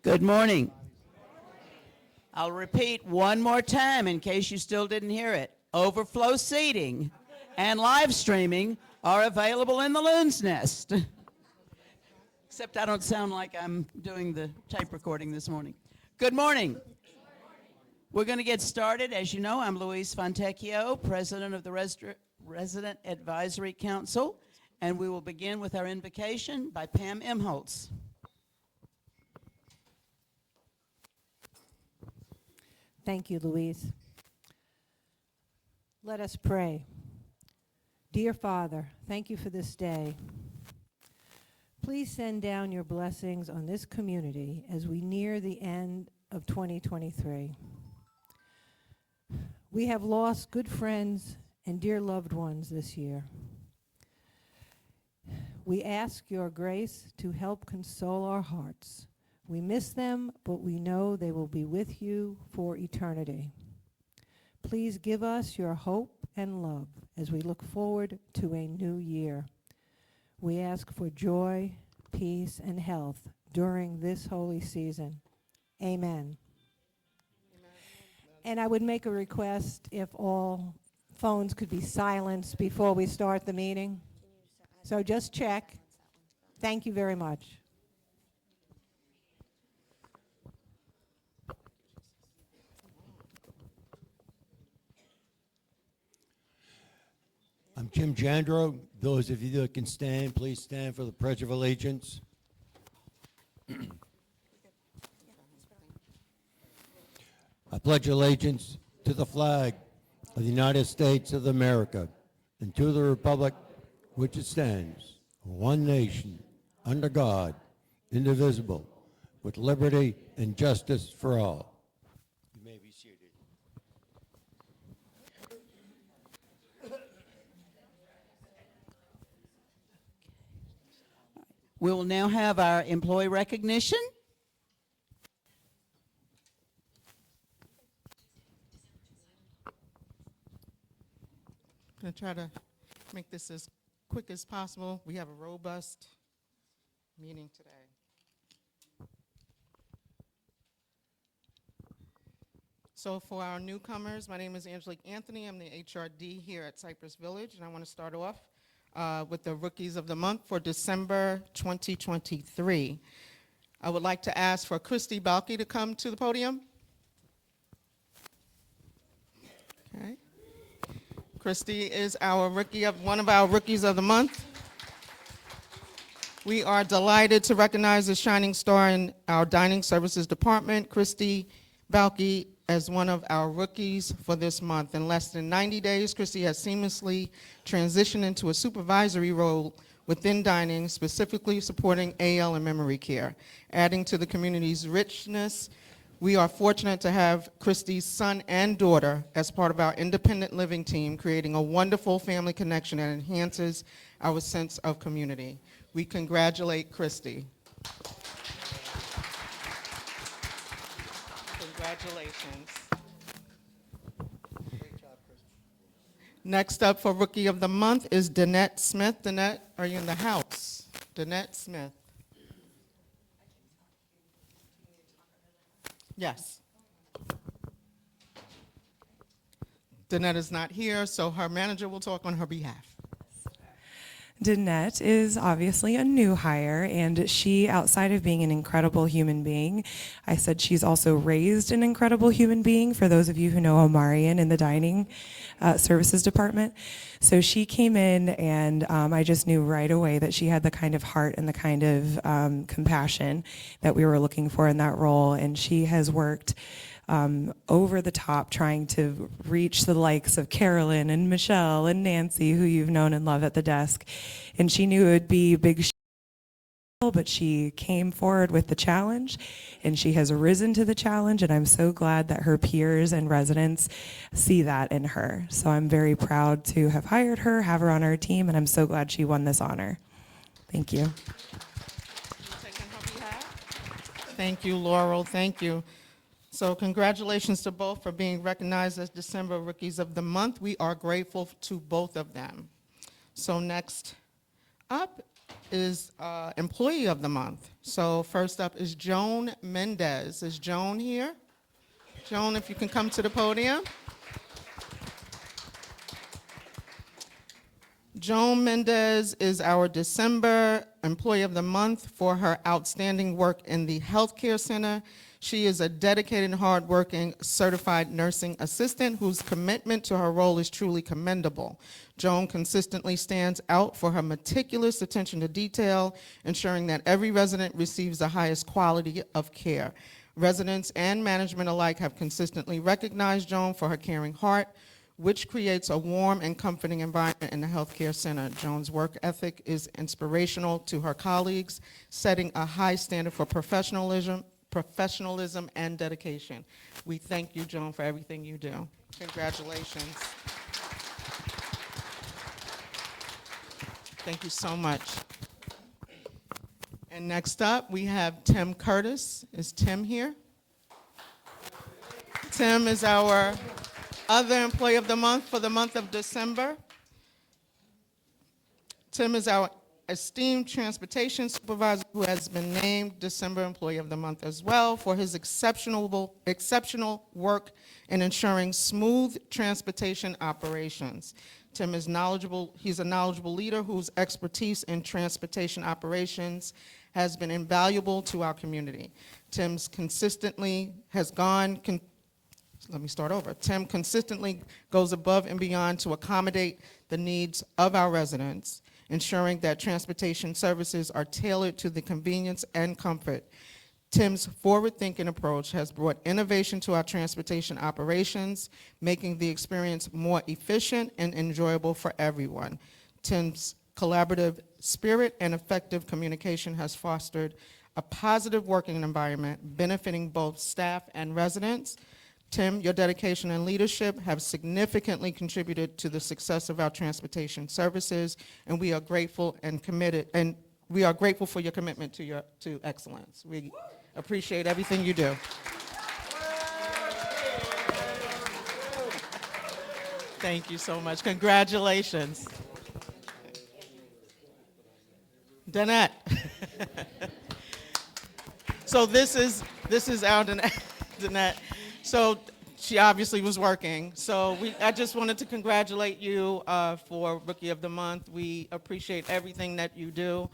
Good morning. I'll repeat one more time in case you still didn't hear it. Overflow seating and live streaming are available in the Loon's Nest. Except I don't sound like I'm doing the tape recording this morning. Good morning. We're going to get started. As you know, I'm Louise Fontecchio, President of the Resident Advisory Council, and we will begin with our invocation by Pam Imholtz. Thank you, Louise. Let us pray. Dear Father, thank you for this day. Please send down your blessings on this community as we near the end of 2023. We have lost good friends and dear loved ones this year. We ask your grace to help console our hearts. We miss them, but we know they will be with you for eternity. Please give us your hope and love as we look forward to a new year. We ask for joy, peace, and health during this holy season. Amen. And I would make a request if all phones could be silenced before we start the meeting. So just check. Thank you very much. I'm Jim Jandro. Those of you that can stand, please stand for the Pledge of Allegiance. I pledge allegiance to the flag of the United States of America and to the republic which it stands, one nation, under God, indivisible, with liberty and justice for all. You may be seated. We will now have our employee recognition. I'm going to try to make this as quick as possible. We have a robust meeting today. So for our newcomers, my name is Angelique Anthony. I'm the HRD here at Cypress Village, and I want to start off with the Rookies of the Month for December 2023. I would like to ask for Christy Balke to come to the podium. Okay. Christy is one of our Rookies of the Month. We are delighted to recognize a shining star in our dining services department, Christy Balke, as one of our rookies for this month. In less than 90 days, Christy has seamlessly transitioned into a supervisory role within dining, specifically supporting AL and memory care. Adding to the community's richness, we are fortunate to have Christy's son and daughter as part of our independent living team, creating a wonderful family connection that enhances our sense of community. We congratulate Christy. Congratulations. Great job, Christy. Next up for Rookie of the Month is Danette Smith. Danette, are you in the house? Danette Smith. Yes. Danette is not here, so her manager will talk on her behalf. Danette is obviously a new hire, and she, outside of being an incredible human being, I said she's also raised an incredible human being, for those of you who know Omarion in the dining services department. So she came in, and I just knew right away that she had the kind of heart and the kind of compassion that we were looking for in that role, and she has worked over the top trying to reach the likes of Carolyn and Michelle and Nancy, who you've known and love at the desk. And she knew it would be big, but she came forward with the challenge, and she has risen to the challenge, and I'm so glad that her peers and residents see that in her. So I'm very proud to have hired her, have her on our team, and I'm so glad she won this honor. Thank you. Thank you, Laurel. Thank you. So congratulations to both for being recognized as December Rookies of the Month. We are grateful to both of them. So next up is Employee of the Month. So first up is Joan Mendez. Is Joan here? Joan, if you can come to the podium. Joan Mendez is our December Employee of the Month for her outstanding work in the Healthcare Center. She is a dedicated, hardworking, certified nursing assistant whose commitment to her role is truly commendable. Joan consistently stands out for her meticulous attention to detail, ensuring that every resident receives the highest quality of care. Residents and management alike have consistently recognized Joan for her caring heart, which creates a warm and comforting environment in the healthcare center. Joan's work ethic is inspirational to her colleagues, setting a high standard for professionalism and dedication. We thank you, Joan, for everything you do. Congratulations. Thank you so much. And next up, we have Tim Curtis. Is Tim here? Tim is our other Employee of the Month for the month of December. Tim is our esteemed transportation supervisor who has been named December Employee of the Month as well for his exceptional work in ensuring smooth transportation operations. Tim is knowledgeable. He's a knowledgeable leader whose expertise in transportation operations has been invaluable to our community. Tim consistently goes above and beyond to accommodate the needs of our residents, ensuring that transportation services are tailored to the convenience and comfort. Tim's forward-thinking approach has brought innovation to our transportation operations, making the experience more efficient and enjoyable for everyone. Tim's collaborative spirit and effective communication has fostered a positive working environment benefiting both staff and residents. Tim, your dedication and leadership have significantly contributed to the success of our transportation services, and we are grateful and committed, and we are grateful for your commitment to excellence. We appreciate everything you do. Thank you so much. Congratulations. Danette. So this is our Danette. So she obviously was working. So I just wanted to congratulate you for Rookie of the Month. We appreciate everything that you do.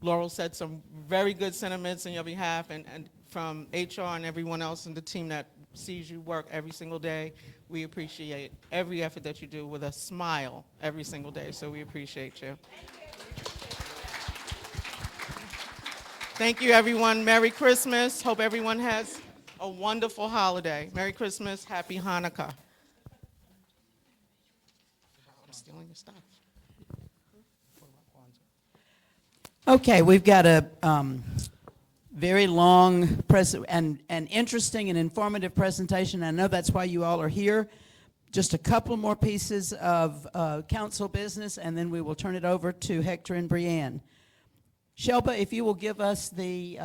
Laurel said some very good sentiments in your behalf, and from HR and everyone else in the team that sees you work every single day. We appreciate every effort that you do with a smile every single day. So we appreciate you. Thank you, everyone. Merry Christmas. Hope everyone has a wonderful holiday. Merry Christmas. Happy Hanukkah. I'm stealing your stuff. Okay, we've got a very long and interesting and informative presentation. I know that's why you all are here. Just a couple more pieces of council business, and then we will turn it over to Hector and Brianne. Shelba, if you will give us the,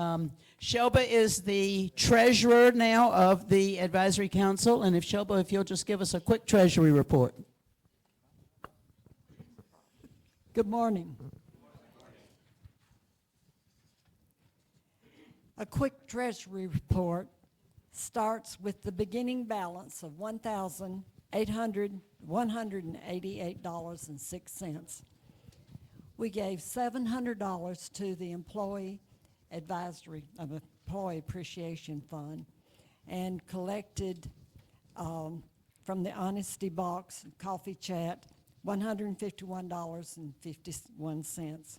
Shelba is the treasurer now of the advisory council, and if you'll just give us a quick treasury report. Good morning. A quick treasury report starts with the beginning balance of $1,188.06. We gave $700 to the Employee Appreciation Fund and collected from the Honesty Box Coffee Chat $151.51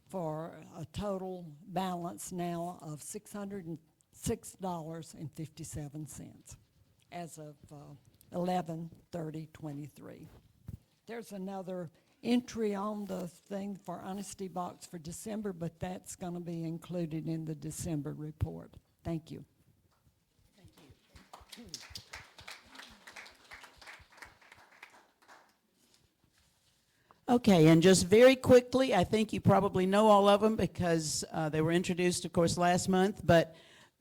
for a total balance now of $606.57 as of 11/30/23. There's another entry on the thing for Honesty Box for December, but that's going to be included in the December report. Thank you. Thank you. Okay, and just very quickly, I think you probably know all of them because they were introduced, of course, last month, but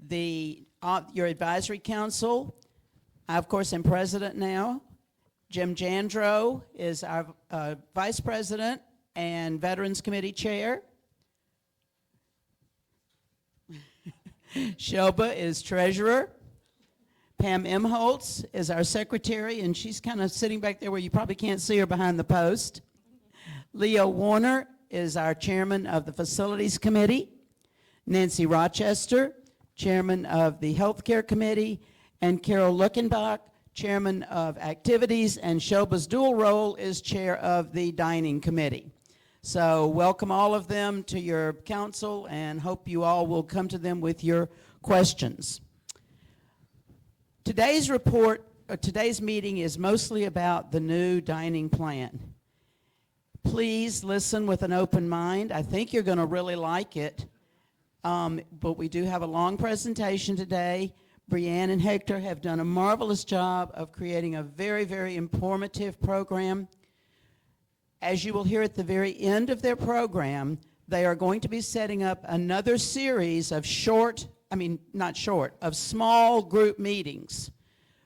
your advisory council, I, of course, am president now. Jim Jandro is our vice president. and Veterans Committee Chair. Shelba is Treasurer. Pam Imholtz is our Secretary, and she's kind of sitting back there where you probably can't see her behind the post. Leo Warner is our Chairman of the Facilities Committee. Nancy Rochester, Chairman of the Healthcare Committee, and Carol Luckenbach, Chairman of Activities, and Shelba's dual role is Chair of the Dining Committee. So welcome all of them to your council, and hope you all will come to them with your questions. Today's meeting is mostly about the new dining plan. Please listen with an open mind. I think you're going to really like it. But we do have a long presentation today. Brianne and Hector have done a marvelous job of creating a very, very informative program. As you will hear at the very end of their program, they are going to be setting up another series of small group meetings,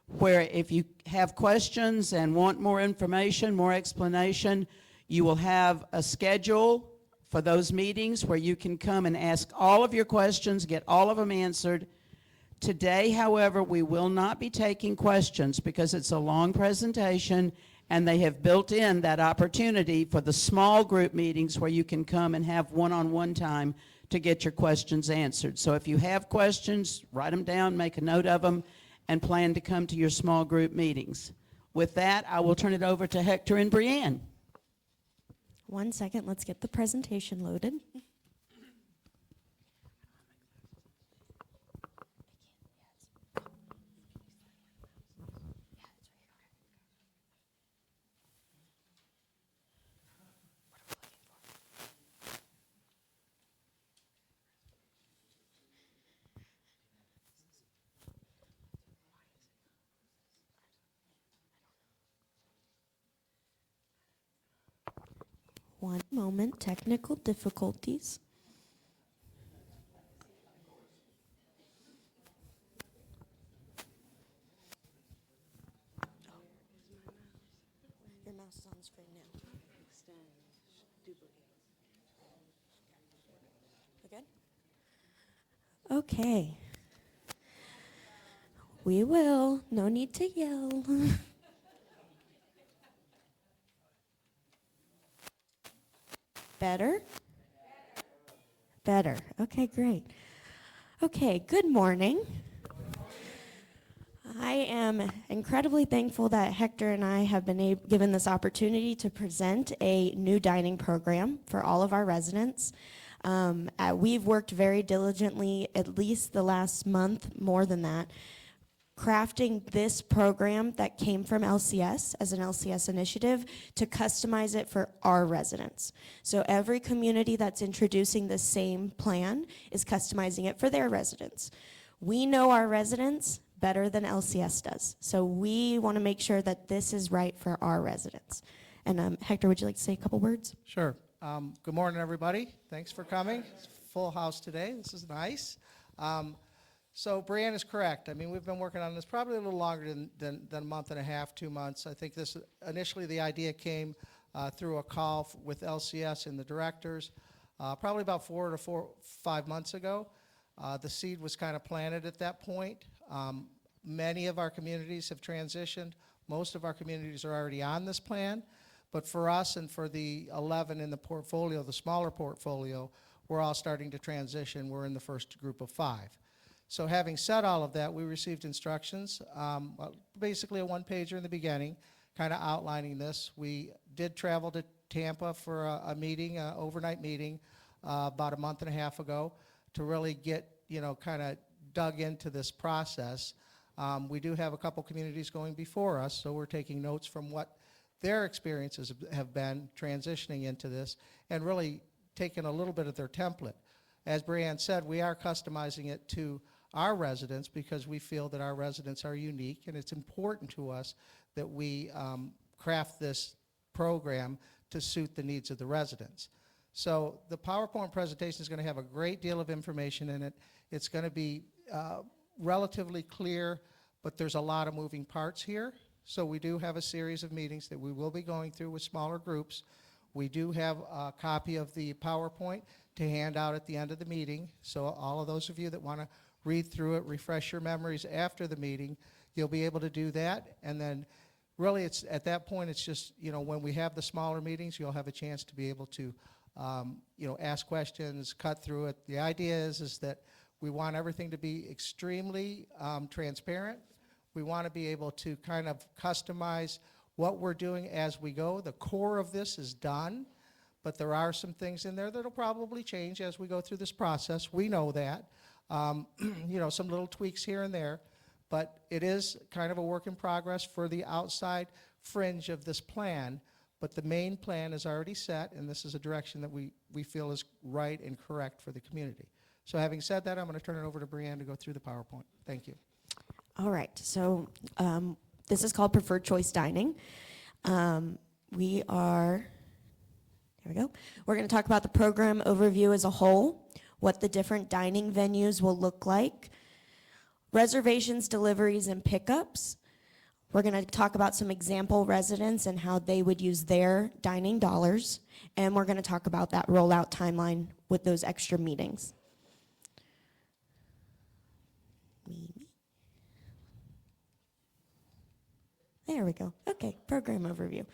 where if you have questions and want more information, more explanation, you will have a schedule for those meetings where you can come and ask all of your questions, get all of them answered. Today, however, we will not be taking questions because it's a long presentation, and they have built in that opportunity for the small group meetings where you can come and have one-on-one time to get your questions answered. So if you have questions, write them down, make a note of them, and plan to come to your small group meetings. With that, I will turn it over to Hector and Brianne. 1 second, let's get the presentation loaded. One moment, technical difficulties. Your mouse is on the screen now. We're good? Okay. We will. No need to yell. Better? Better. Okay, great. Okay, good morning. I am incredibly thankful that Hector and I have been given this opportunity to present a new dining program for all of our residents. We've worked very diligently, at least the last month, more than that, crafting this program that came from LCS as an LCS initiative to customize it for our residents. So every community that's introducing the same plan is customizing it for their residents. We know our residents better than LCS does, so we want to make sure that this is right for our residents. And Hector, would you like to say a couple words? Sure. Good morning, everybody. Thanks for coming. It's a full house today. This is nice. So Brianne is correct. I mean, we've been working on this probably a little longer than a month and a half, 2 months. I think this initially the idea came through a call with LCS and the directors probably about 4 to 5 months ago. The seed was kind of planted at that point. Many of our communities have transitioned. Most of our communities are already on this plan. But for us and for the 11 in the portfolio, the smaller portfolio, we're all starting to transition. We're in the first group of 5. So having said all of that, we received instructions, basically a one-pager in the beginning, kind of outlining this. We did travel to Tampa for a meeting, an overnight meeting, about a month and a half ago to really get, kind of dug into this process. We do have a couple communities going before us, so we're taking notes from what their experiences have been transitioning into this and really taking a little bit of their template. As Brianne said, we are customizing it to our residents because we feel that our residents are unique, and it's important to us that we craft this program to suit the needs of the residents. So the PowerPoint presentation is going to have a great deal of information in it. It's going to be relatively clear, but there's a lot of moving parts here. So we do have a series of meetings that we will be going through with smaller groups We do have a copy of the PowerPoint to hand out at the end of the meeting. So all of those of you that want to read through it, refresh your memories after the meeting, you'll be able to do that. And then really it's at that point, it's just, when we have the smaller meetings, you'll have a chance to be able to, ask questions, cut through it. The idea is that we want everything to be extremely transparent. We want to be able to kind of customize what we're doing as we go. The core of this is done, but there are some things in there that'll probably change as we go through this process. We know that. Some little tweaks here and there, but it is kind of a work in progress for the outside fringe of this plan. But the main plan is already set, and this is a direction that we feel is right and correct for the community. So having said that, I'm going to turn it over to Brianne to go through the PowerPoint. Thank you. All right, so this is called Preferred Choice Dining. Here we go. We're going to talk about the program overview as a whole, what the different dining venues will look like, reservations, deliveries, and pickups. We're going to talk about some example residents and how they would use their dining dollars, and we're going to talk about that rollout timeline with those extra meetings. There we go. Okay, program overview.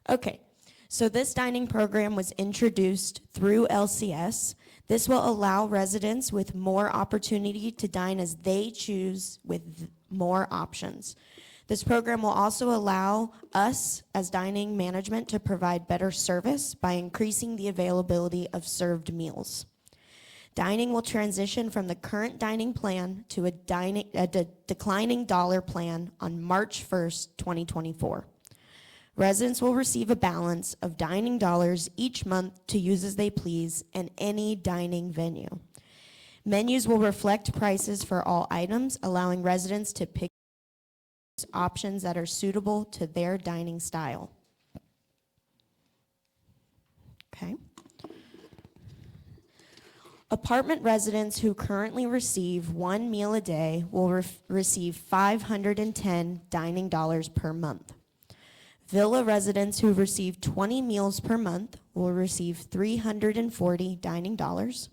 Okay, so this dining program was introduced through LCS. This will allow residents with more opportunity to dine as they choose with more options. This program will also allow us as dining management to provide better service by increasing the availability of served meals. Dining will transition from the current dining plan to a declining dollar plan on March 1st, 2024. Residents will receive a balance of dining dollars each month to use as they please in any dining venue. Menus will reflect prices for all items, allowing residents to pick options that are suitable to their dining style. Okay. Apartment residents who currently receive one meal a day will receive 510 dining dollars per month. Villa residents who receive 20 meals per month will receive 340 dining dollars.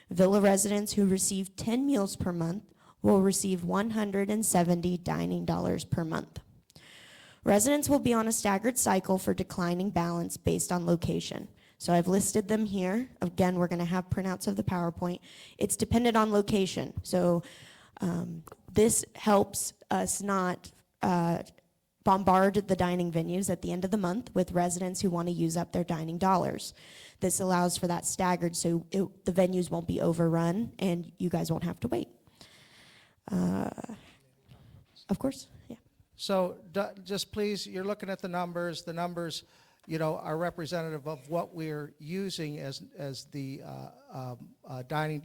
Villa residents who receive 10 meals per month will receive 170 dining dollars per month. Residents will be on a staggered cycle for declining balance based on location. So I've listed them here. Again, we're going to have printouts of the PowerPoint. It's dependent on location. So this helps us not bombard the dining venues at the end of the month with residents who want to use up their dining dollars. This allows for that staggered so the venues won't be overrun and you guys won't have to wait. Of course, yeah. So just please, you're looking at the numbers. The numbers, are representative of what we're using as the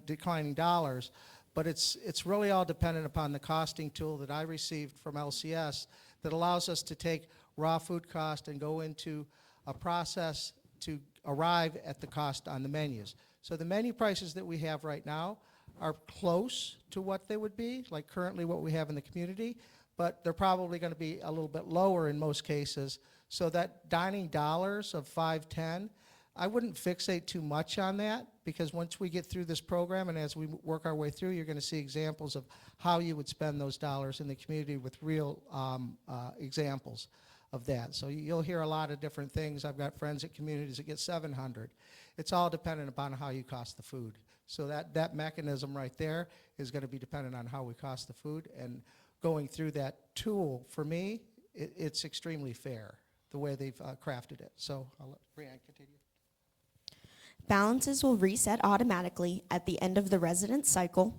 declining dollars, but it's really all dependent upon the costing tool that I received from LCS that allows us to take raw food cost and go into a process to arrive at the cost on the menus. So the menu prices that we have right now are close to what they would be, like currently what we have in the community, but they're probably going to be a little bit lower in most cases. So that dining dollars of 510, I wouldn't fixate too much on that, because once we get through this program and as we work our way through, you're going to see examples of how you would spend those dollars in the community with real examples of that. So you'll hear a lot of different things. I've got friends at communities that get 700. It's all dependent upon how you cost the food. So that mechanism right there is going to be dependent on how we cost the food. And going through that tool, for me, it's extremely fair, the way they've crafted it. So I'll let Brianne continue. Balances will reset automatically at the end of the resident cycle.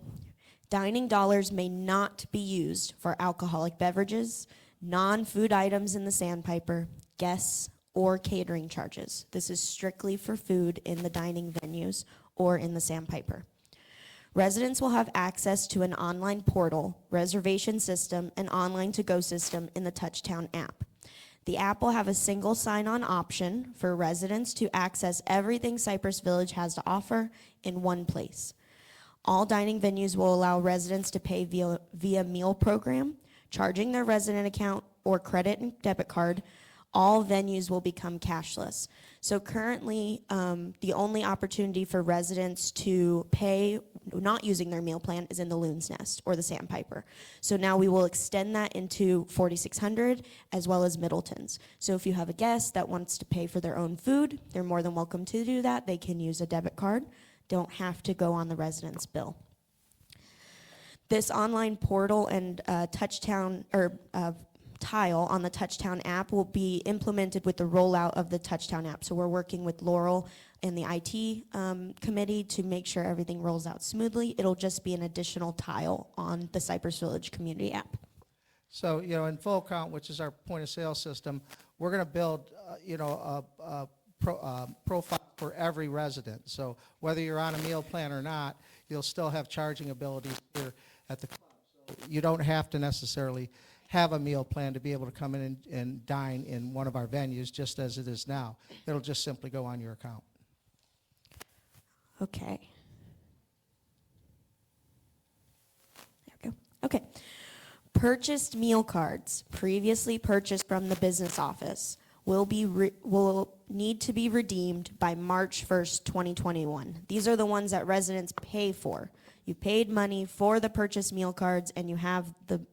Dining dollars may not be used for alcoholic beverages, non-food items in the Sandpiper, guests, or catering charges. This is strictly for food in the dining venues or in the Sandpiper. Residents will have access to an online portal, reservation system, and online to-go system in the Touchtown app. The app will have a single sign-on option for residents to access everything Cypress Village has to offer in one place. All dining venues will allow residents to pay via meal program, charging their resident account or credit and debit card. all venues will become cashless. So currently, the only opportunity for residents to pay not using their meal plan is in the Loon's Nest or the Sandpiper. So now we will extend that into 4600 as well as Middleton's. So if you have a guest that wants to pay for their own food, they're more than welcome to do that. They can use a debit card. Don't have to go on the resident's bill. This online portal and tile on the Touchtown app will be implemented with the rollout of the Touchtown app. So we're working with Laurel and the IT committee to make sure everything rolls out smoothly. It'll just be an additional tile on the Cypress Village community app. So, in Full Count, which is our point of sale system, we're going to build, a profile for every resident. So whether you're on a meal plan or not, you'll still have charging abilities here at the club. So you don't have to necessarily have a meal plan to be able to come in and dine in one of our venues, just as it is now. It'll just simply go on your account. Okay. There we go. Okay. Purchased meal cards previously purchased from the business office will need to be redeemed by March 1st, 2021. These are the ones that residents pay for. You paid money for the purchased meal cards, and you have the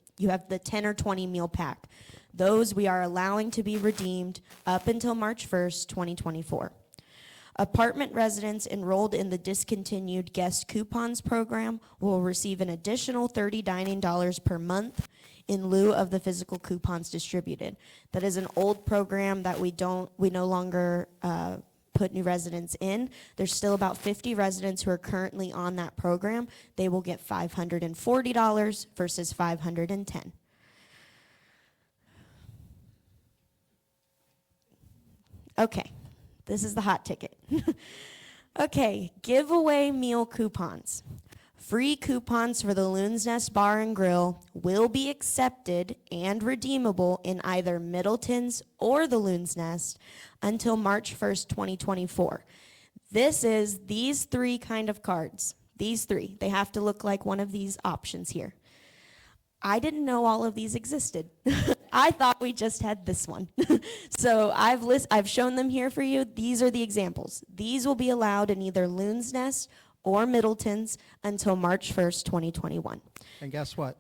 10 or 20 meal pack. Those we are allowing to be redeemed up until March 1st, 2024. Apartment residents enrolled in the discontinued guest coupons program will receive an additional $30 dining per month in lieu of the physical coupons distributed. That is an old program that we no longer put new residents in. There's still about 50 residents who are currently on that program. They will get $540 versus $510. Okay, this is the hot ticket. Okay, giveaway meal coupons. Free coupons for the Loon's Nest Bar and Grill will be accepted and redeemable in either Middleton's or the Loon's Nest until March 1st, 2024. This is these three kind of cards. These three. They have to look like one of these options here. I didn't know all of these existed. I thought we just had this one. So I've shown them here for you. These are the examples. These will be allowed in either Loon's Nest or Middleton's until March 1st, 2021. And guess what?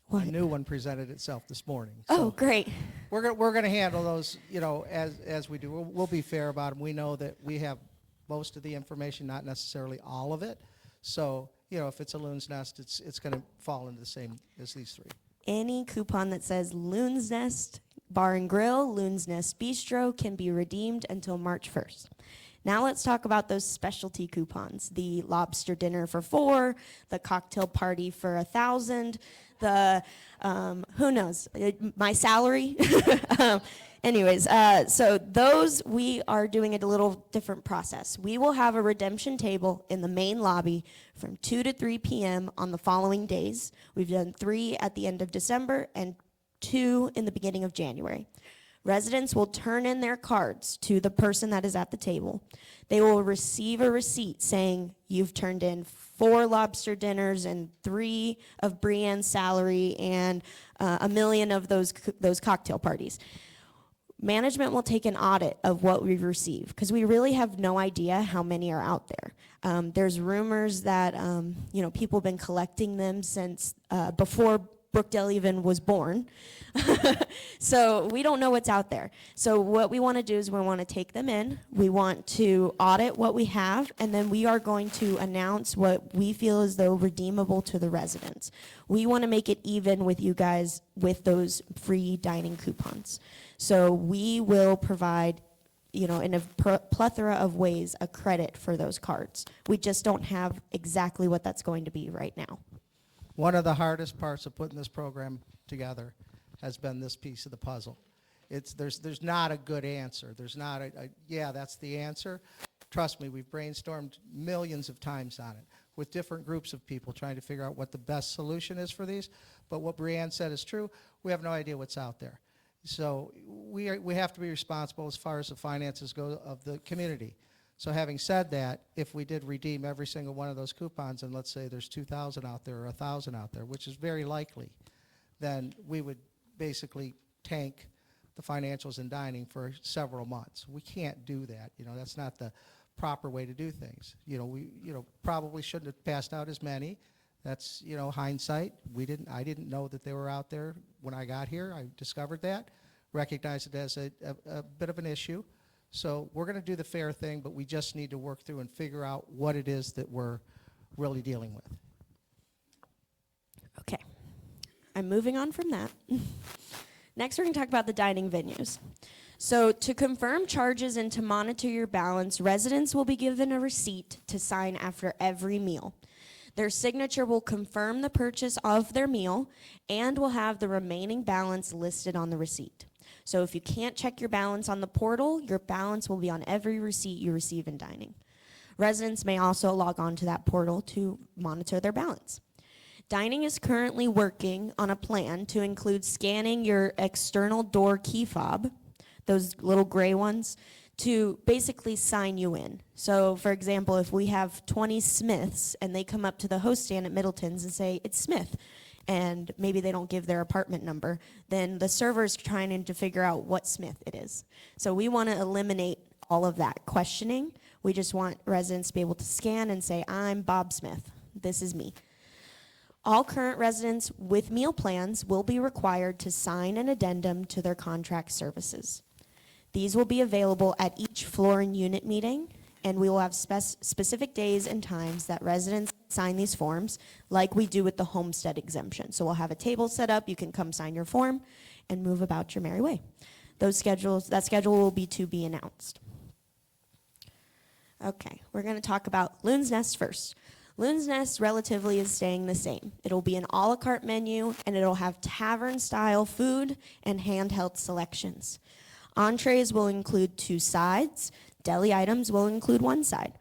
What? A new one presented itself this morning. Oh, So great. we're going to handle those, as we do. We'll be fair about them. We know that we have most of the information, not necessarily all of it. So, if it's a Loon's Nest, it's going to fall into the same as these three. Any coupon that says Loon's Nest Bar and Grill, Loon's Nest Bistro can be redeemed until March 1st. Now let's talk about those specialty coupons. The lobster dinner for $4, the cocktail party for $1,000, the, who knows, my salary. Anyways, so those, we are doing a little different process. We will have a redemption table in the main lobby from 2 to 3 p.m. on the following days. We've done 3 at the end of December and 2 in the beginning of January. Residents will turn in their cards to the person that is at the table. They will receive a receipt saying you've turned in 4 lobster dinners and 3 of Brienne's salary and $1 million of those cocktail parties. Management will take an audit of what we've received because we really have no idea how many are out there. There's rumors that people have been collecting them since before Brookdale even was born. So we don't know what's out there. So what we want to do is we want to take them in. We want to audit what we have, and then we are going to announce what we feel as though redeemable to the residents. We want to make it even with you guys with those free dining coupons. So we will provide, in a plethora of ways, a credit for those cards. We just don't have exactly what that's going to be right now. One of the hardest parts of putting this program together has been this piece of the puzzle. There's not a good answer. There's not yeah, that's the answer. Trust me, we've brainstormed millions of times on it with different groups of people trying to figure out what the best solution is for these. But what Brianne said is true. We have no idea what's out there. So we have to be responsible as far as the finances go of the community. So having said that, if we did redeem every single one of those coupons, and let's say there's 2,000 out there or 1,000 out there, which is very likely, then we would basically tank the financials in dining for several months. We can't do that. You know, that's not the proper way to do things. You know, we, you know, probably shouldn't have passed out as many. That's, you know, hindsight. I didn't know that they were out there when I got here. I discovered that, recognized it as a bit of an issue. So we're going to do the fair thing, but we just need to work through and figure out what it is that we're really dealing with. Okay, I'm moving on from that. Next, we're going to talk about the dining venues. So to confirm charges and to monitor your balance, residents will be given a receipt to sign after every meal. Their signature will confirm the purchase of their meal and will have the remaining balance listed on the receipt. So if you can't check your balance on the portal, your balance will be on every receipt you receive in dining. Residents may also log on to that portal to monitor their balance. Dining is currently working on a plan to include scanning your external door key fob, those little gray ones, to basically sign you in. So for example, if we have 20 Smiths and they come up to the host stand at Middleton's and say, it's Smith, and maybe they don't give their apartment number, then the server's trying to figure out what Smith it is. So we want to eliminate all of that questioning. We just want residents to be able to scan and say, I'm Bob Smith, this is me. All current residents with meal plans will be required to sign an addendum to their contract services. These will be available at each floor and unit meeting, and we will have specific days and times that residents sign these forms, like we do with the homestead exemption. So we'll have a table set up, you can come sign your form, and move about your merry way. That schedule will be to be announced. Okay, we're going to talk about Loon's Nest first. Loon's Nest relatively is staying the same. It'll be an a la carte menu, and it'll have tavern-style food and handheld selections. Entrees will include 2 sides. Deli items will include 1 side.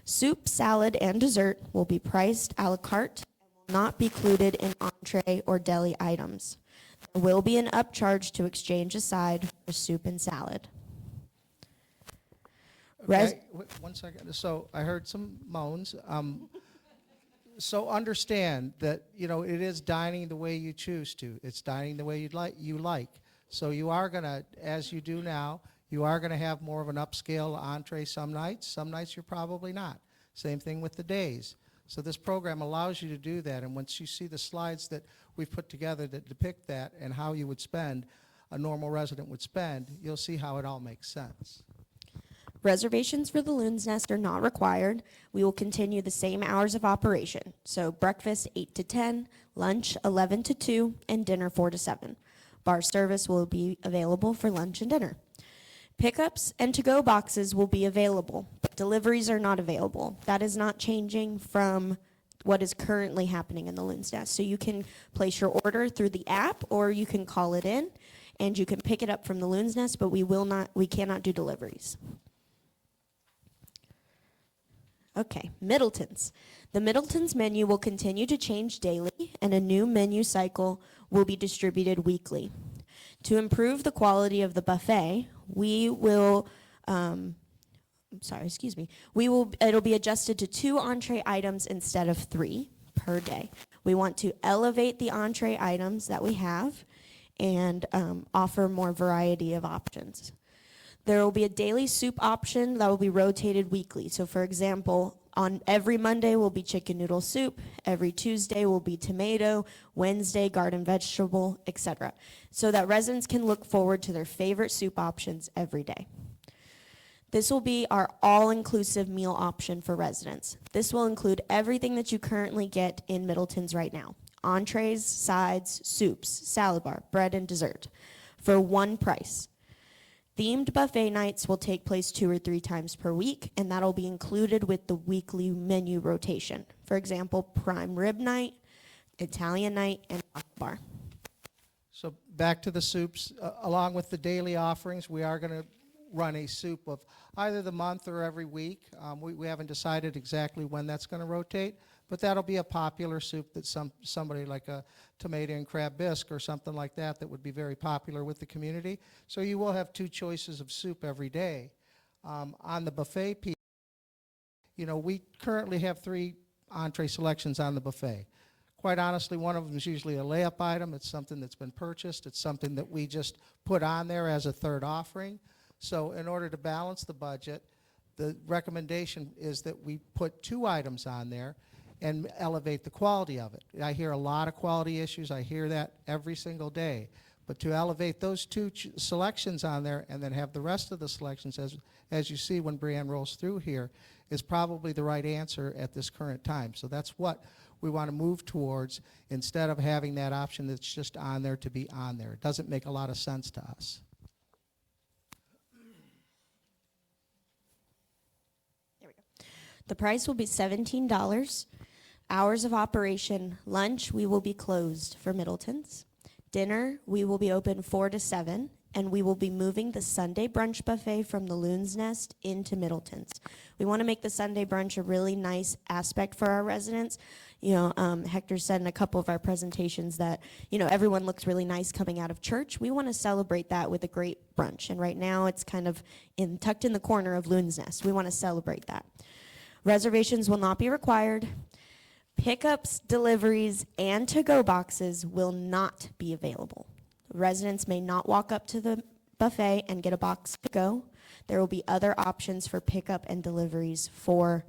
Soup, salad, and dessert will be priced a la carte and will not be included in entree or deli items. There will be an upcharge to exchange a side for soup and salad. Okay, 1 second. So I heard some moans. So understand that, you know, it is dining the way you choose to. It's dining the way you like. So you are going to, as you do now, you are going to have more of an upscale entree some nights. Some nights you're probably not. Same thing with the days. So this program allows you to do that. And once you see the slides that we've put together that depict that and how you would spend, a normal resident would spend, you'll see how it all makes sense. Reservations for the Loon's Nest are not required. We will continue the same hours of operation. So breakfast 8 to 10, lunch 11 to 2, and dinner 4 to 7. Bar service will be available for lunch and dinner. Pickups and to-go boxes will be available, but deliveries are not available. That is not changing from what is currently happening in the Loon's Nest. So you can place your order through the app, or you can call it in, and you can pick it up from the Loon's Nest, but we cannot do deliveries. Okay, Middleton's. The Middleton's menu will continue to change daily, and a new menu cycle will be distributed weekly. To improve the quality of the buffet, it'll be adjusted to 2 entree items instead of 3 per day. We want to elevate the entree items that we have and offer more variety of options. There will be a daily soup option that will be rotated weekly. So for example, on every Monday will be chicken noodle soup, every Tuesday will be tomato, Wednesday garden vegetable, etc. So that residents can look forward to their favorite soup options every day. This will be our all-inclusive meal option for residents. This will include everything that you currently get in Middleton's right now. Entrees, sides, soups, salad bar, bread, and dessert for one price. Themed buffet nights will take place 2 or 3 times per week, and that'll be included with the weekly menu rotation. For example, prime rib night, Italian night, and bar. So back to the soups, along with the daily offerings, we are going to run a soup of either the month or every week. We haven't decided exactly when that's going to rotate, but that'll be a popular soup that somebody like a tomato and crab bisque or something like that would be very popular with the community. So you will have 2 choices of soup every day. On the buffet piece, you know, we currently have 3 entree selections on the buffet. quite honestly, one of them is usually a layup item. It's something that's been purchased. It's something that we just put on there as a third offering. So in order to balance the budget, the recommendation is that we put 2 items on there and elevate the quality of it. I hear a lot of quality issues. I hear that every single day. But to elevate those 2 selections on there and then have the rest of the selections, as you see when Brianne rolls through here, is probably the right answer at this current time. So that's what we want to move towards instead of having that option that's just on there to be on there. It doesn't make a lot of sense to us. The price will be $17. Hours of operation: lunch, we will be closed for Middleton's. Dinner, we will be open 4 to 7, and we will be moving the Sunday brunch buffet from the Loon's Nest into Middleton's. We want to make the Sunday brunch a really nice aspect for our residents. Hector said in a couple of our presentations that, everyone looks really nice coming out of church. We want to celebrate that with a great brunch, and right now it's kind of tucked in the corner of Loon's Nest. We want to celebrate that. Reservations will not be required. Pickups, deliveries, and to-go boxes will not be available. Residents may not walk up to the buffet and get a box to go. There will be other options for pickup and deliveries for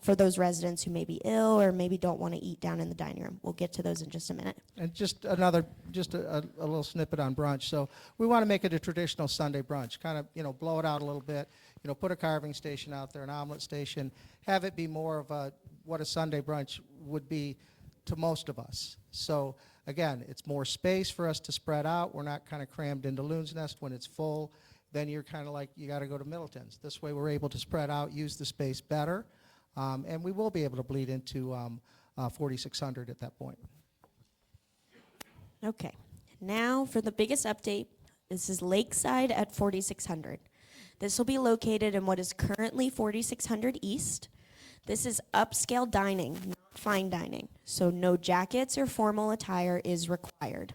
those residents who may be ill or maybe don't want to eat down in the dining room. We'll get to those in just a minute. And just a little snippet on brunch. So we want to make it a traditional Sunday brunch, kind of, blow it out a little bit, put a carving station out there, an omelet station, have it be more of what a Sunday brunch would be to most of us. So again, it's more space for us to spread out. We're not kind of crammed into Loon's Nest when it's full. Then you're kind of like, you got to go to Middleton's. This way we're able to spread out, use the space better, and we will be able to bleed into 4600 at that point. Okay, now for the biggest update. This is Lakeside at 4600. This will be located in what is currently 4600 East. This is upscale dining, not fine dining, so no jackets or formal attire is required.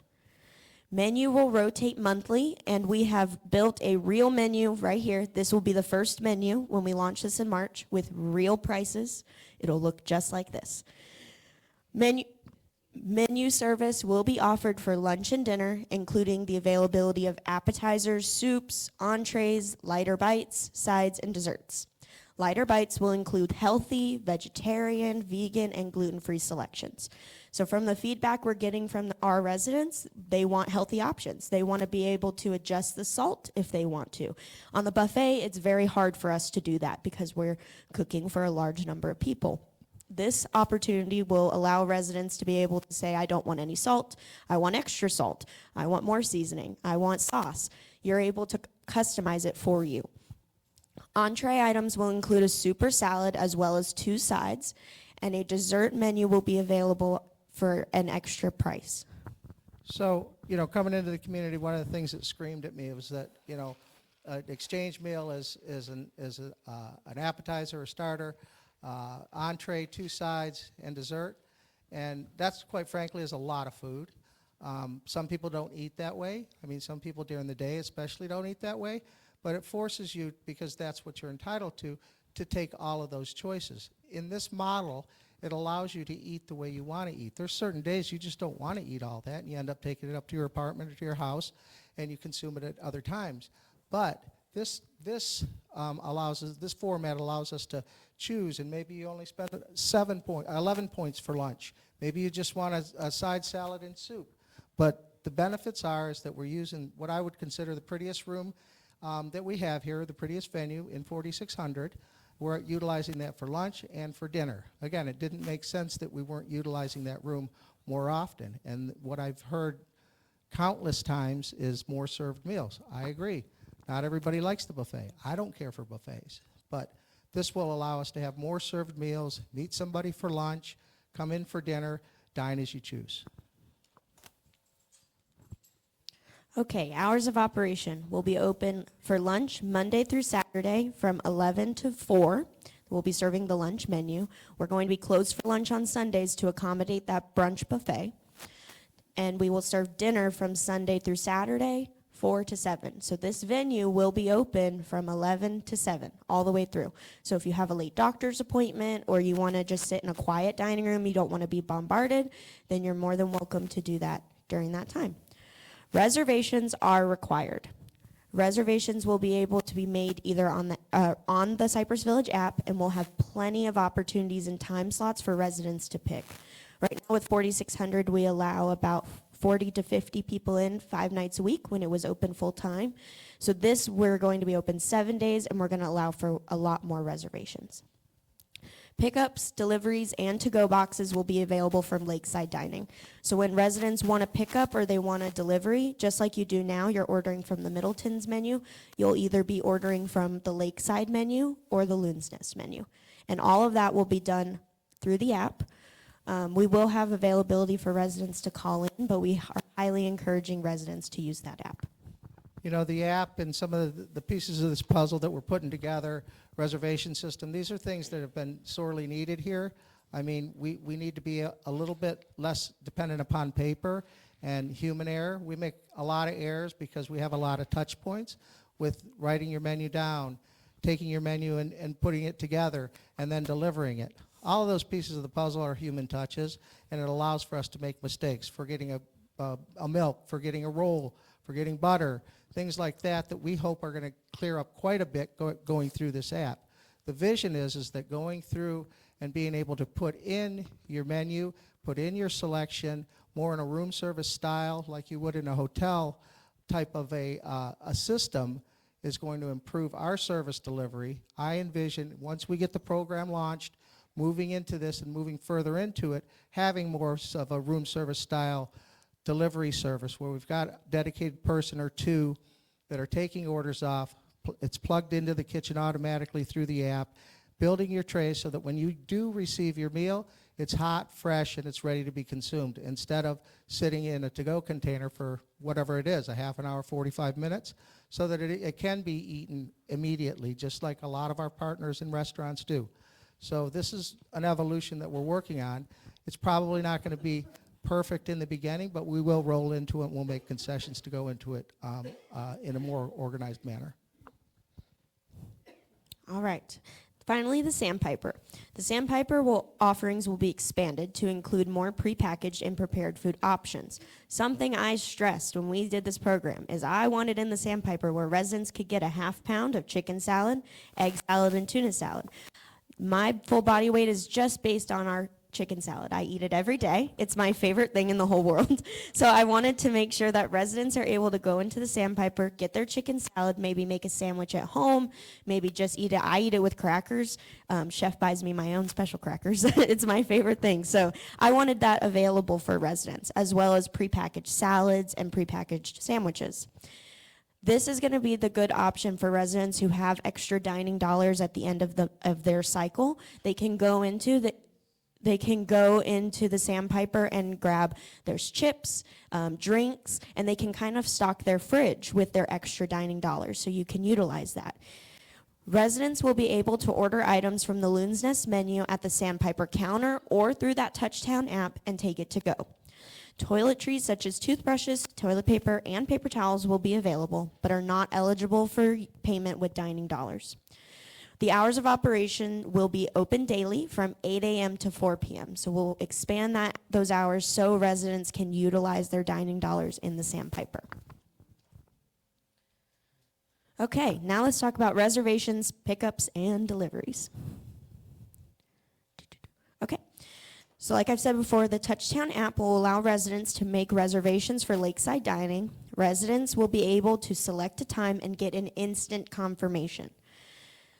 Menu will rotate monthly, and we have built a real menu right here. This will be the first menu when we launch this in March with real prices. It'll look just like this. Menu service will be offered for lunch and dinner, including the availability of appetizers, soups, entrees, lighter bites, sides, and desserts. Lighter bites will include healthy, vegetarian, vegan, and gluten-free selections. So from the feedback we're getting from our residents, they want healthy options. They want to be able to adjust the salt if they want to. On the buffet, it's very hard for us to do that because we're cooking for a large number of people. This opportunity will allow residents to be able to say, I don't want any salt, I want extra salt, I want more seasoning, I want sauce. You're able to customize it for you. Entree items will include a soup or salad as well as 2 sides, and a dessert menu will be available for an extra price. So, coming into the community, one of the things that screamed at me was that, an exchange meal is an appetizer or starter, entree, 2 sides, and dessert. And that's, quite frankly, is a lot of food. Some people don't eat that way. Some people during the day especially don't eat that way. But it forces you, because that's what you're entitled to take all of those choices. In this model, it allows you to eat the way you want to eat. There's certain days you just don't want to eat all that, and you end up taking it up to your apartment or to your house, and you consume it at other times. But this format allows us to choose, and maybe you only spend 11 points for lunch. Maybe you just want a side salad and soup. But the benefits is that we're using what I would consider the prettiest room that we have here, the prettiest venue in 4600. We're utilizing that for lunch and for dinner. Again, it didn't make sense that we weren't utilizing that room more often. And what I've heard countless times is more served meals. I agree. Not everybody likes the buffet. I don't care for buffets. But this will allow us to have more served meals, meet somebody for lunch, come in for dinner, dine as you choose. Okay, hours of operation will be open for lunch Monday through Saturday from 11 to 4. We'll be serving the lunch menu. We're going to be closed for lunch on Sundays to accommodate that brunch buffet. And we will serve dinner from Sunday through Saturday 4 to 7. So this venue will be open from 11 to 7, all the way through. So if you have a late doctor's appointment or you want to just sit in a quiet dining room, you don't want to be bombarded, then you're more than welcome to do that during that time. Reservations are required. Reservations will be able to be made either on the Cypress Village app, and we'll have plenty of opportunities and time slots for residents to pick. Right now with 4,600, we allow about 40 to 50 people in 5 nights a week when it was open full time. So this, we're going to be open 7 days, and we're going to allow for a lot more reservations. Pickups, deliveries, and to-go boxes will be available from Lakeside Dining. So when residents want a pickup or they want a delivery, just like you do now, you're ordering from the Middleton's menu, you'll either be ordering from the Lakeside menu or the Loon's Nest menu. And all of that will be done through the app. We will have availability for residents to call in, but we are highly encouraging residents to use that app. You know, the app and some of the pieces of this puzzle that we're putting together, reservation system, these are things that have been sorely needed here. I mean, we need to be a little bit less dependent upon paper and human error. We make a lot of errors because we have a lot of touch points with writing your menu down, taking your menu and putting it together, and then delivering it. All of those pieces of the puzzle are human touches, and it allows for us to make mistakes, forgetting a milk, forgetting a roll, forgetting butter, things like that that we hope are going to clear up quite a bit going through this app. The vision is that going through and being able to put in your menu, put in your selection, more in a room service style like you would in a hotel type of a system, is going to improve our service delivery. I envision, once we get the program launched, moving into this and moving further into it, having more of a room service style delivery service where we've got a dedicated person or two that are taking orders off. It's plugged into the kitchen automatically through the app, building your tray so that when you do receive your meal, it's hot, fresh, and it's ready to be consumed instead of sitting in a to-go container for whatever it is, a half an hour, 45 minutes, so that it can be eaten immediately, just like a lot of our partners in restaurants do. So this is an evolution that we're working on. It's probably not going to be perfect in the beginning, but we will roll into it and we'll make concessions to go into it in a more organized manner. All right. Finally, the Sandpiper. The Sandpiper offerings will be expanded to include more prepackaged and prepared food options. Something I stressed when we did this program is I wanted in the Sandpiper where residents could get a half pound of chicken salad, egg salad, and tuna salad. My full body weight is just based on our chicken salad. I eat it every day. It's my favorite thing in the whole world. So I wanted to make sure that residents are able to go into the Sandpiper, get their chicken salad, maybe make a sandwich at home, maybe just eat it. I eat it with crackers. Chef buys me my own special crackers. It's my favorite thing. So I wanted that available for residents, as well as prepackaged salads and prepackaged sandwiches. This is going to be the good option for residents who have extra dining dollars at the end of their cycle. They can go into the Sandpiper and grab, there's chips, drinks, and they can kind of stock their fridge with their extra dining dollars, so you can utilize that. Residents will be able to order items from the Loon's Nest menu at the Sandpiper counter or through that Touchtown app and take it to go. Toiletries such as toothbrushes, toilet paper, and paper towels will be available, but are not eligible for payment with dining dollars. The hours of operation will be open daily from 8 a.m. to 4 p.m. So we'll expand those hours so residents can utilize their dining dollars in the Sandpiper. Okay, now let's talk about reservations, pickups, and deliveries. Okay, so like I've said before, the Touchtown app will allow residents to make reservations for lakeside dining. Residents will be able to select a time and get an instant confirmation.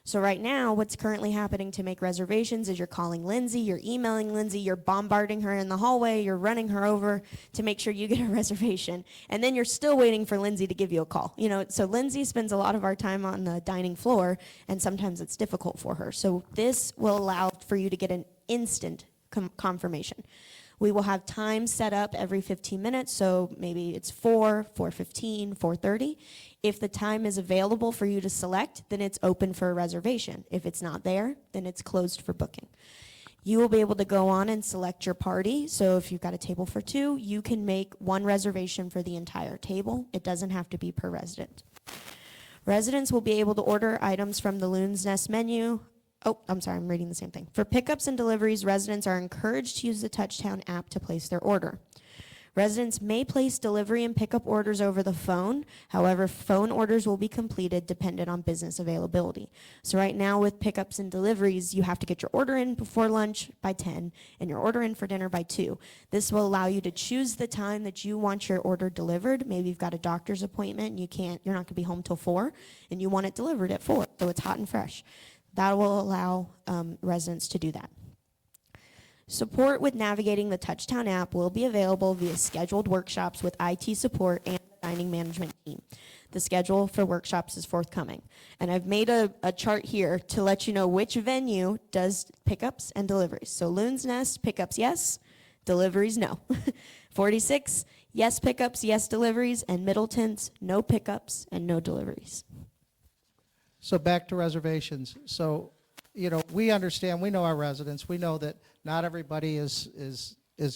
So right now, what's currently happening to make reservations is you're calling Lindsay, you're emailing Lindsay, you're bombarding her in the hallway, you're running her over to make sure you get a reservation, and then you're still waiting for Lindsay to give you a call. You know, so Lindsay spends a lot of our time on the dining floor, and sometimes it's difficult for her. So this will allow for you to get an instant confirmation. We will have time set up every 15 minutes, so maybe it's 4, 4:15, 4:30. If the time is available for you to select, then it's open for a reservation. If it's not there, then it's closed for booking. You will be able to go on and select your party. So if you've got a table for two, you can make one reservation for the entire table. It doesn't have to be per resident. Residents will be able to order items from the Loon's Nest menu. Oh, I'm sorry, I'm reading the same thing. For pickups and deliveries, residents are encouraged to use the Touchtown app to place their order. Residents may place delivery and pickup orders over the phone. However, phone orders will be completed dependent on business availability. So right now with pickups and deliveries, you have to get your order in before lunch by 10 and your order in for dinner by 2. This will allow you to choose the time that you want your order delivered. Maybe you've got a doctor's appointment and you're not going to be home till 4 and you want it delivered at 4, so it's hot and fresh. That will allow residents to do that. Support with navigating the Touchtown app will be available via scheduled workshops with IT support and the dining management team. The schedule for workshops is forthcoming. And I've made a chart here to let you know which venue does pickups and deliveries. So Loon's Nest, pickups yes, deliveries no. 46, yes pickups, yes deliveries, and Middleton's, no pickups and no deliveries. So back to reservations. So, you know, we understand, we know our residents, we know that not everybody is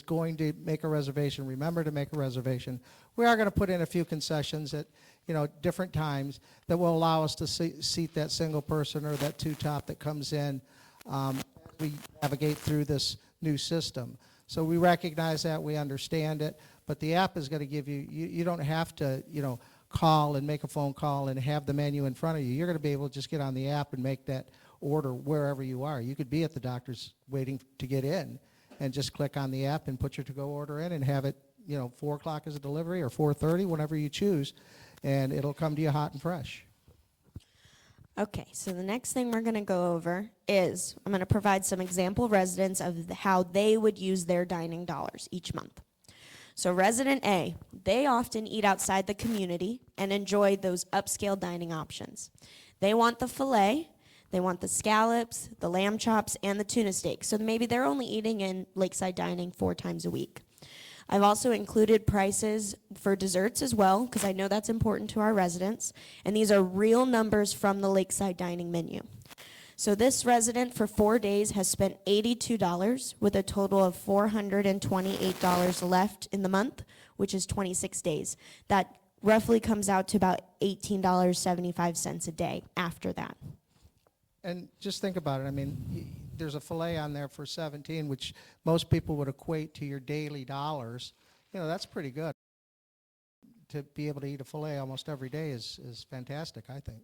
going to make a reservation, remember to make a reservation. We are going to put in a few concessions at, you know, different times that will allow us to seat that single person or that two-top that comes in as we navigate through this new system. So we recognize that, we understand it, but the app is going to give you don't have to, you know, call and make a phone call and have the menu in front of you. You're going to be able to just get on the app and make that order wherever you are. You could be at the doctor's waiting to get in and just click on the app and put your to-go order in and have it, you know, 4 o'clock as a delivery or 4:30, whenever you choose, and it'll come to you hot and fresh. Okay, so the next thing we're going to go over is I'm going to provide some example residents of how they would use their dining dollars each month. So resident A, they often eat outside the community and enjoy those upscale dining options. They want the filet, they want the scallops, the lamb chops, and the tuna steak. So maybe they're only eating in Lakeside Dining 4 times a week. I've also included prices for desserts as well, because I know that's important to our residents. And these are real numbers from the Lakeside Dining menu. So this resident for 4 days has spent $82 with a total of $428 left in the month, which is 26 days. That roughly comes out to about $18.75 a day after that. And just think about it. I mean, there's a filet on there for 17, which most people would equate to your daily dollars. You know, that's pretty good. To be able to eat a filet almost every day is fantastic, I think.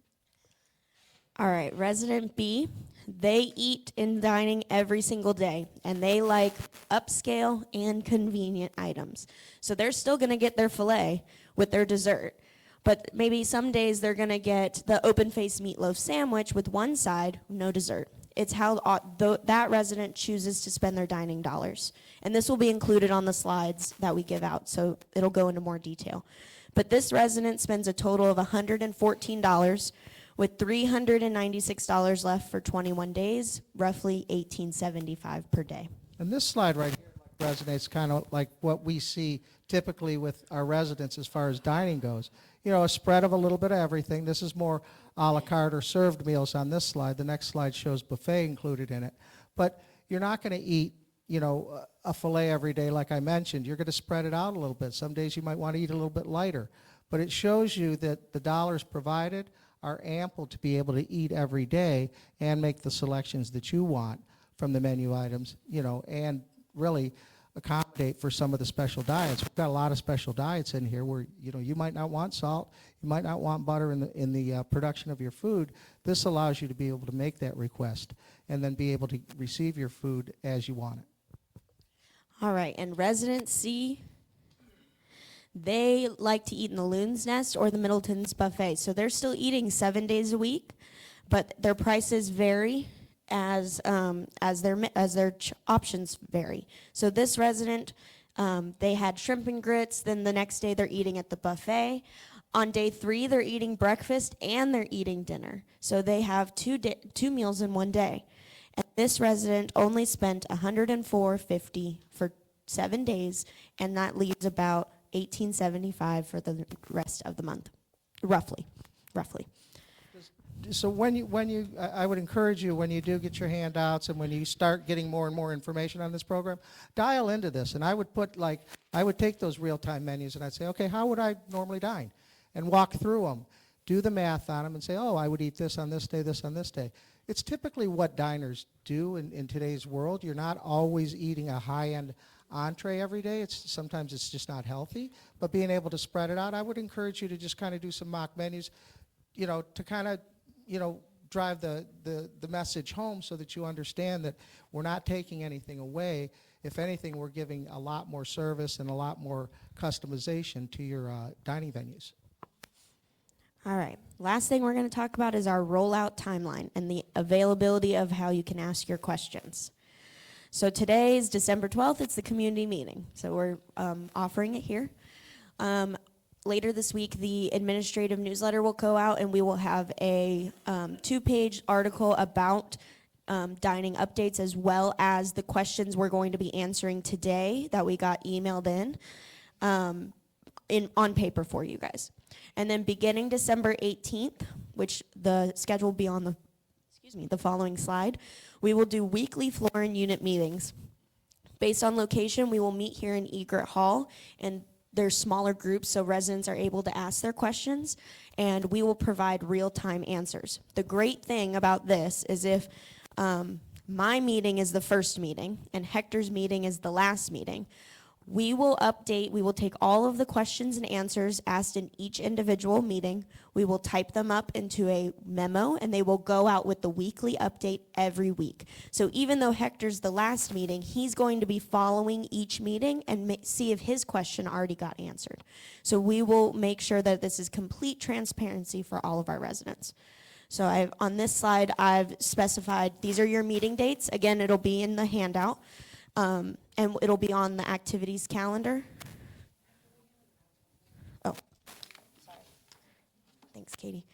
All right, resident B, they eat in dining every single day, and they like upscale and convenient items. So they're still going to get their filet with their dessert, but maybe some days they're going to get the open-faced meatloaf sandwich with one side, no dessert. It's how that resident chooses to spend their dining dollars. And this will be included on the slides that we give out, so it'll go into more detail. But this resident spends a total of $114 with $396 left for 21 days, roughly $18.75 per day. And this slide right here resonates kind of like what we see typically with our residents as far as dining goes. You know, a spread of a little bit of everything. This is more a la carte or served meals on this slide. The next slide shows buffet included in it. But you're not going to eat, you know, a filet every day like I mentioned. You're going to spread it out a little bit. Some days you might want to eat a little bit lighter. But it shows you that the dollars provided are ample to be able to eat every day and make the selections that you want from the menu items, you know, and really accommodate for some of the special diets. We've got a lot of special diets in here where, you know, you might not want salt, you might not want butter in the production of your food. This allows you to be able to make that request and then be able to receive your food as you want it. All right, and resident C, they like to eat in the Loon's Nest or the Middleton's buffet. So they're still eating 7 days a week, but their prices vary as their options vary. So this resident, they had shrimp and grits. Then the next day they're eating at the buffet. On day 3, they're eating breakfast and they're eating dinner. So they have two meals in one day. And this resident only spent $104.50 for 7 days, and that leaves about $18.75 for the rest of the month, roughly. so I would encourage you, when you do get your handouts and when you start getting more and more information on this program, dial into this. And I would take those real-time menus and I'd say, okay, how would I normally dine? And walk through them, do the math on them and say, oh, I would eat this on this day, this on this day. It's typically what diners do in today's world. You're not always eating a high-end entree every day. Sometimes it's just not healthy. But being able to spread it out, I would encourage you to just kind of do some mock menus, to kind of, drive the message home so that you understand that we're not taking anything away. If anything, we're giving a lot more service and a lot more customization to your dining venues. All right. Last thing we're going to talk about is our rollout timeline and the availability of how you can ask your questions. So today is December 12th. It's the community meeting. So we're offering it here. Later this week, the administrative newsletter will go out, and we will have a 2-page article about dining updates, as well as the questions we're going to be answering today that we got emailed in on paper for you guys. And then beginning December 18th, which the schedule will be on the following slide, we will do weekly floor and unit meetings. Based on location, we will meet here in Egret Hall, and there's smaller groups, so residents are able to ask their questions, and we will provide real-time answers. The great thing about this is if my meeting is the first meeting and Hector's meeting is the last meeting, we will take all of the questions and answers asked in each individual meeting, we will type them up into a memo, and they will go out with the weekly update every week. So even though Hector's the last meeting, he's going to be following each meeting and see if his question already got answered. So we will make sure that this is complete transparency for all of our residents. So on this slide, I've specified these are your meeting dates. Again, it'll be in the handout. And it'll be on the activities calendar. Oh, sorry. Thanks, Katie.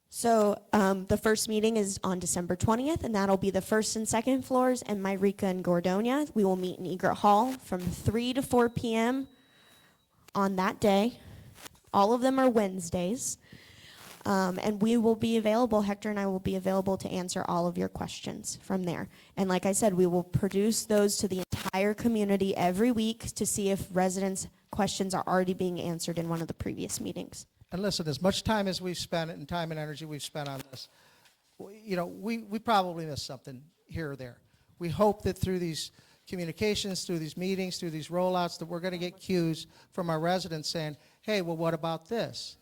So the first meeting is on December 20th, and that'll be the first and second floors and Myrika and Gordonia. We will meet in Egret Hall from 3 to 4 p.m. on that day. All of them are Wednesdays. And we will be available, Hector and I will be available to answer all of your questions from there. And like I said, we will produce those to the entire community every week to see if residents' questions are already being answered in one of the previous meetings. And listen, as much time as we've spent and time and energy we've spent on this, we probably missed something here or there. We hope that through these communications, through these meetings, through these rollouts, that we're going to get cues from our residents saying, hey, well, what about this?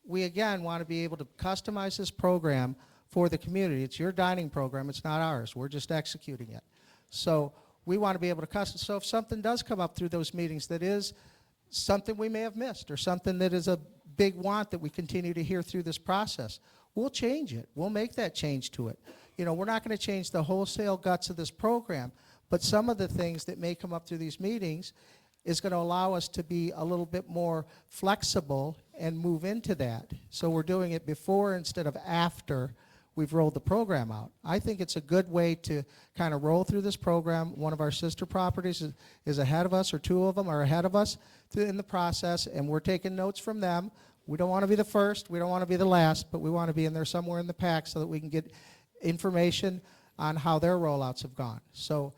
We, again, want to be able to customize this program for the community. It's your dining program. It's not ours. We're just executing it. So we want to be able to custom. So if something does come up through those meetings that is something we may have missed or something that is a big want that we continue to hear through this process, we'll change it. We'll make that change to it. We're not going to change the wholesale guts of this program, but some of the things that may come up through these meetings is going to allow us to be a little bit more flexible and move into that. So we're doing it before instead of after we've rolled the program out. I think it's a good way to kind of roll through this program. One of our sister properties is ahead of us, or two of them are ahead of us in the process, and we're taking notes from them. We don't want to be the first, we don't want to be the last, but we want to be in there somewhere in the pack so that we can get information on how their rollouts have gone. So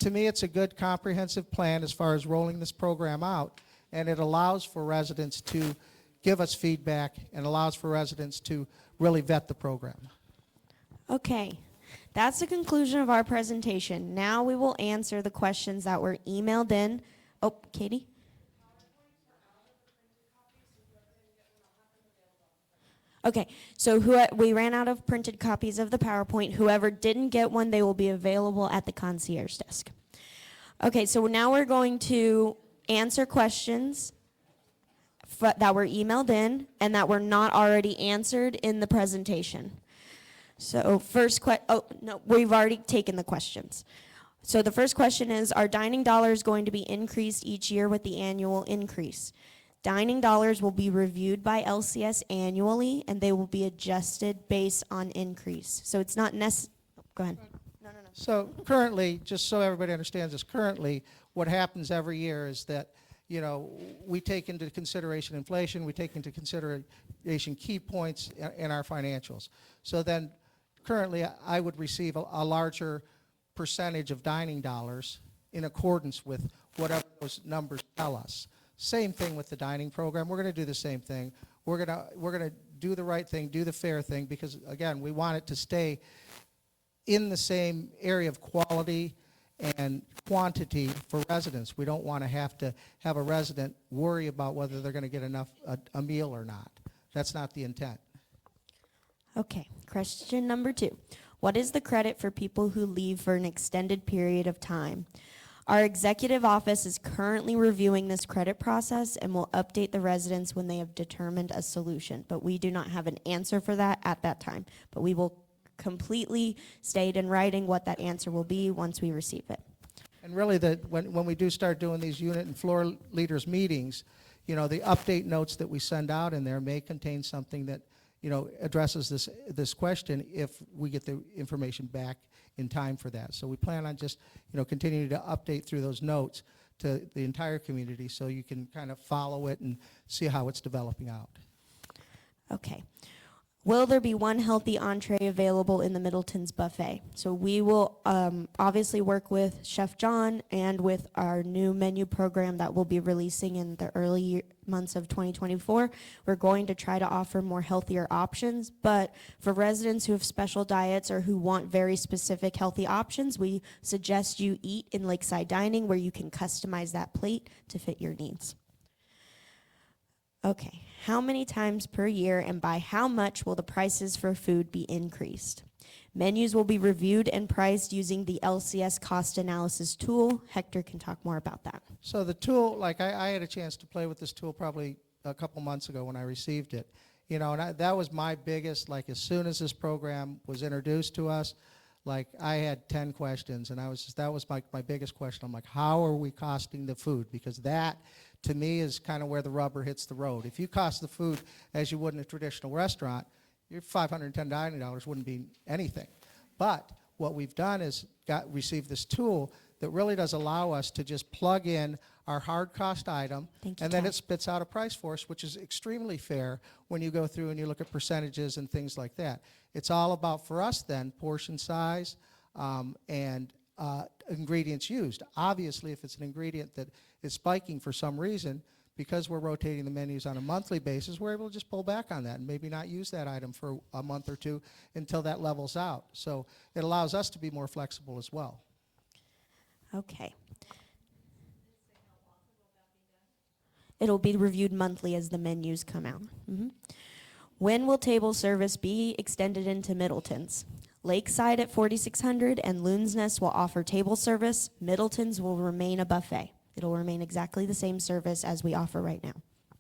to me, it's a good comprehensive plan as far as rolling this program out, and it allows for residents to give us feedback and allows for residents to really vet the program. Okay, that's the conclusion of our presentation. Now we will answer the questions that were emailed in. Oh, Katie? Okay, so we ran out of printed copies of the PowerPoint. Whoever didn't get one, they will be available at the concierge desk. Okay, so now we're going to answer questions that were emailed in and that were not already answered in the presentation. So we've already taken the questions. So the first question is, are dining dollars going to be increased each year with the annual increase? Dining dollars will be reviewed by LCS annually, and they will be adjusted based on increase. So it's not necessary. Go ahead. No. So currently, just so everybody understands this, currently what happens every year is that, you know, we take into consideration inflation, we take into consideration key points in our financials. So then currently I would receive a larger percentage of dining dollars in accordance with whatever those numbers tell us. Same thing with the dining program. We're going to do the same thing. We're going to do the right thing, do the fair thing, because again, we want it to stay in the same area of quality and quantity for residents. We don't want to have a resident worry about whether they're going to get enough a meal or not. That's not the intent. Okay, question number 2. What is the credit for people who leave for an extended period of time? Our executive office is currently reviewing this credit process and will update the residents when they have determined a solution. But we do not have an answer for that at that time. But we will completely state in writing what that answer will be once we receive it. And really, when we do start doing these unit and floor leaders meetings, you know, the update notes that we send out in there may contain something that, you know, addresses this question if we get the information back in time for that. So we plan on just, you know, continuing to update through those notes to the entire community so you can kind of follow it and see how it's developing out. Okay. Will there be one healthy entree available in the Middleton's buffet? So we will obviously work with Chef John and with our new menu program that we'll be releasing in the early months of 2024. We're going to try to offer more healthier options, but for residents who have special diets or who want very specific healthy options, we suggest you eat in Lakeside Dining where you can customize that plate to fit your needs. Okay, how many times per year and by how much will the prices for food be increased? Menus will be reviewed and priced using the LCS cost analysis tool. Hector can talk more about that. So the tool, like I had a chance to play with this tool probably a couple months ago when I received it. You know, and that was my biggest, like as soon as this program was introduced to us, like I had 10 questions and that was my biggest question. I'm like, how are we costing the food? Because that, to me, is kind of where the rubber hits the road. If you cost the food as you would in a traditional restaurant, your $510 dining dollars wouldn't be anything. But what we've done is received this tool that really does allow us to just plug in our hard cost item, Thank you, and then Ty. it spits out a price for us, which is extremely fair when you go through and you look at percentages and things like that. It's all about, for us then, portion size and ingredients used. Obviously, if it's an ingredient that is spiking for some reason, because we're rotating the menus on a monthly basis, we're able to just pull back on that and maybe not use that item for a month or two until that levels out. So it allows us to be more flexible as well. Okay. It'll be reviewed monthly as the menus come out. When will table service be extended into Middleton's? Lakeside at 4600 and Loon's Nest will offer table service. Middleton's will remain a buffet. It'll remain exactly the same service as we offer right now.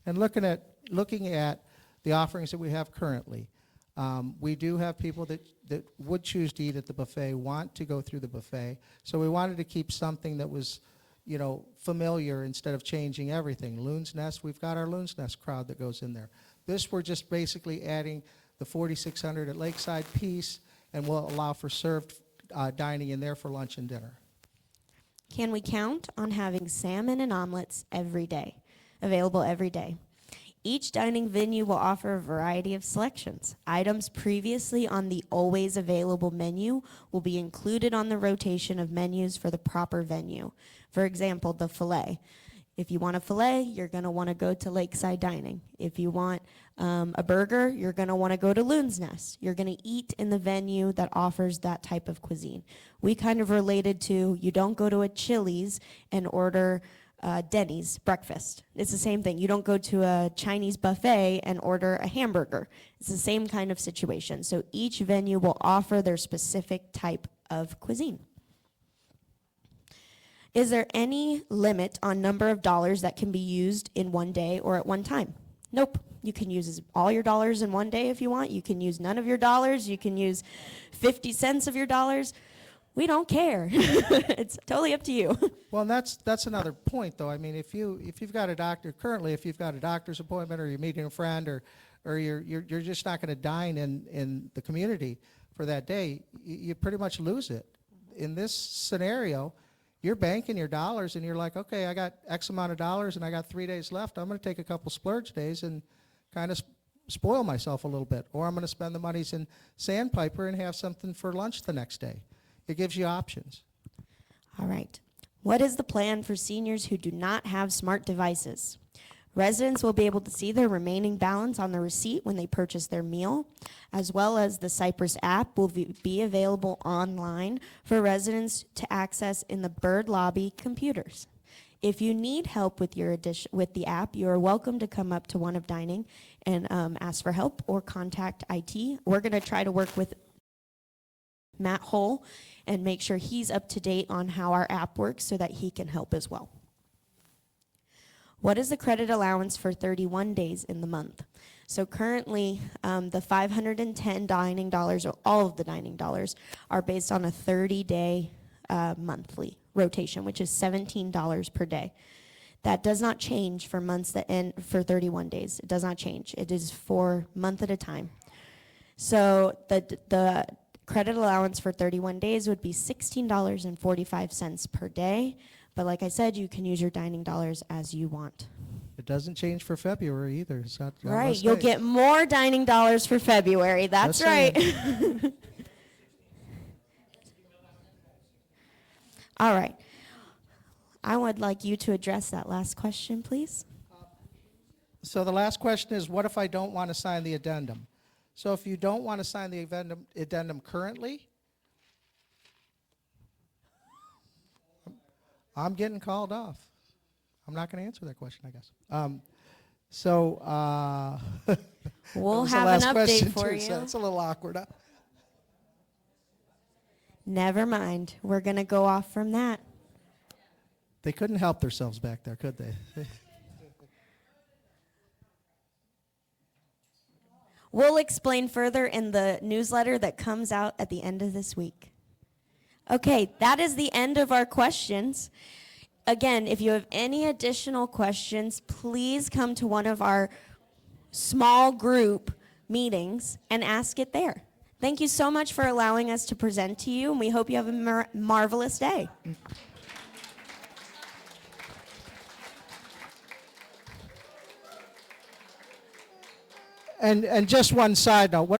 And looking at the offerings that we have currently, we do have people that would choose to eat at the buffet, want to go through the buffet. So we wanted to keep something that was, you know, familiar instead of changing everything. Loon's Nest, we've got our Loon's Nest crowd that goes in there. This, we're just basically adding the 4600 at Lakeside piece, and we'll allow for served dining in there for lunch and dinner. Can we count on having salmon and omelets every day, available every day? Each dining venue will offer a variety of selections. Items previously on the always available menu will be included on the rotation of menus for the proper venue. For example, the filet. If you want a filet, you're going to want to go to Lakeside Dining. If you want a burger, you're going to want to go to Loon's Nest. You're going to eat in the venue that offers that type of cuisine. We kind of related to, you don't go to a Chili's and order Denny's breakfast. It's the same thing. You don't go to a Chinese buffet and order a hamburger. It's the same kind of situation. So each venue will offer their specific type of cuisine. Is there any limit on number of dollars that can be used in one day or at one time? Nope. You can use all your dollars in one day if you want. You can use none of your dollars. You can use 50 cents of your dollars. We don't care. It's totally up to you. Well, and that's another point, though. I mean, if you've got a doctor currently, if you've got a doctor's appointment, or you're meeting a friend, or you're just not going to dine in the community for that day, you pretty much lose it. In this scenario, you're banking your dollars and you're like, okay, I got X amount of dollars and I got 3 days left. I'm going to take a couple splurge days and kind of spoil myself a little bit. Or I'm going to spend the monies in Sandpiper and have something for lunch the next day. It gives you options. All right. What is the plan for seniors who do not have smart devices? Residents will be able to see their remaining balance on the receipt when they purchase their meal, as well as the Cypress app will be available online for residents to access in the Bird Lobby computers. If you need help with with the app, you are welcome to come up to One of Dining and ask for help or contact IT. We're going to try to work with Matt Hull and make sure he's up to date on how our app works so that he can help as well. What is the credit allowance for 31 days in the month? So currently, the 510 dining dollars, or all of the dining dollars, are based on a 30-day monthly rotation, which is $17 per day. That does not change for months that end for 31 days. It does not change. It is for month at a time. So the credit allowance for 31 days would be $16.45 per day. But like I said, you can use your dining dollars as you want. It doesn't change for February either. It's not, Right, you'll get more dining dollars for February. That's Just saying. right. All right. I would like you to address that last question, please. So the last question is, what if I don't want to sign the addendum? So if you don't want to sign the addendum currently, I'm getting called off. I'm not going to answer that question, I guess. We'll that was the have an last update question, for too, you. So it's a little awkward. Never mind. We're going to go off from that. They couldn't help themselves back there, could they? We'll explain further in the newsletter that comes out at the end of this week. Okay, that is the end of our questions. Again, if you have any additional questions, please come to one of our small group meetings and ask it there. Thank you so much for allowing us to present to you, and we hope you have a marvelous day. And just one side note.